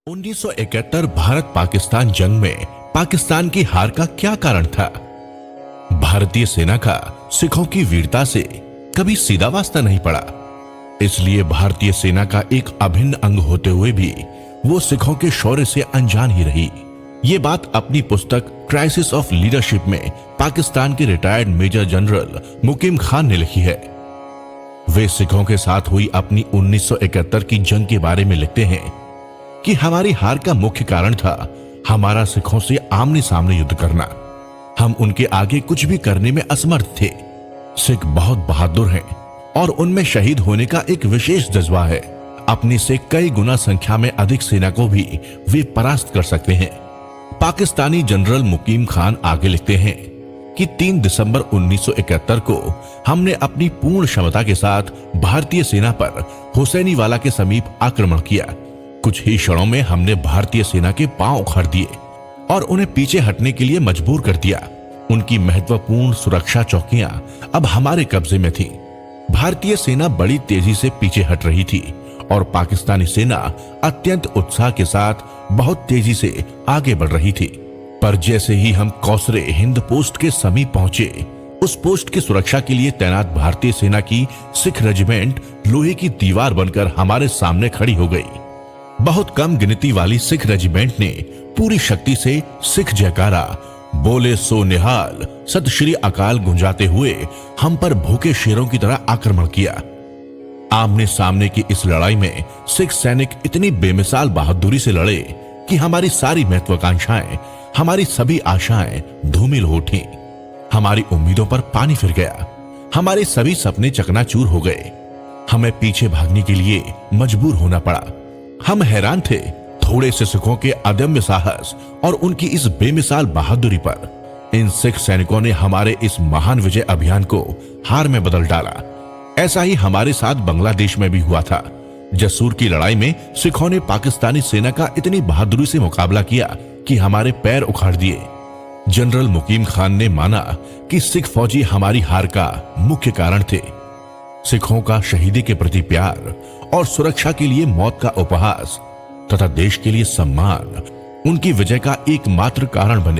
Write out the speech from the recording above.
1971 भारत पाकिस्तान जंग में पाकिस्तान की हार का क्या कारण था? भारतीय सेना का सिखों की वीरता से कभी सीधा वास्ता नहीं पड़ा। इसलिए भारतीय सेना का एक अभिन्न अंग होते हुए भी वो सिखों के शौर्य से अनजान ही रही। ये बात अपनी पुस्तक क्राइसिस ऑफ लीडरशिप में पाकिस्तान के रिटायर्ड मेजर जनरल मुकीम खान ने लिखी है। वे सिखों के साथ हुई अपनी 1971 की जंग के बारे में लिखते हैं कि हमारी हार का मुख्य कारण था हमारा सिखों से आमने सामने युद्ध करना। हम उनके आगे कुछ भी करने में असमर्थ थे। सिख बहुत बहादुर हैं और उनमें शहीद होने का एक विशेष जज्बा है। अपनी से कई गुना संख्या में अधिक सेना को भी वे परास्त कर सकते हैं। पाकिस्तानी जनरल मुकीम खान आगे लिखते हैं कि 3 दिसंबर 1971 को हमने अपनी पूर्ण क्षमता के साथ भारतीय सेना पर हुसैनीवाला के समीप आक्रमण किया। कुछ ही क्षणों में हमने भारतीय सेना के पांव उखाड़ दिए और उन्हें पीछे हटने के लिए मजबूर कर दिया। उनकी महत्वपूर्ण सुरक्षा चौकियां अब हमारे कब्जे में थीं। भारतीय सेना बड़ी तेजी से पीछे हट रही थी और पाकिस्तानी सेना अत्यंत उत्साह के साथ बहुत तेजी से आगे बढ़ रही थी। पर जैसे ही हम कौसरे हिंद पोस्ट के समीप पहुंचे, उस पोस्ट की सुरक्षा के लिए तैनात भारतीय सेना की सिख रेजिमेंट लोहे की दीवार बनकर हमारे सामने खड़ी हो गई। बहुत कम गिनती वाली सिख रेजिमेंट ने पूरी शक्ति से सिख जयकारा बोले सो निहाल सत श्री अकाल गुंजाते हुए हम पर भूखे शेरों की तरह आक्रमण किया। आमने सामने की इस लड़ाई में सिख सैनिक इतनी बेमिसाल बहादुरी से लड़े कि हमारी सारी महत्वाकांक्षाएं, हमारी सभी आशाएं धूमिल हो उठी। हमारी उम्मीदों पर पानी फिर गया। हमारे सभी सपने चकनाचूर हो गए। हमें पीछे भागने के लिए मजबूर होना पड़ा। हम हैरान थे थोड़े से सिखों के अदम्य साहस और उनकी इस बेमिसाल बहादुरी पर। इन सिख सैनिकों ने हमारे इस महान विजय अभियान को हार में बदल डाला। ऐसा ही हमारे साथ बांग्लादेश में भी हुआ था। जसूर की लड़ाई में सिखों ने पाकिस्तानी सेना का इतनी बहादुरी से मुकाबला किया कि हमारे पैर उखाड़ दिए। जनरल मुकीम खान ने माना कि सिख फौजी हमारी हार का मुख्य कारण थे। सिखों का शहीदी के प्रति प्यार और सुरक्षा के लिए मौत का उपहास तथा देश के लिए सम्मान उनकी विजय का एकमात्र कारण बने।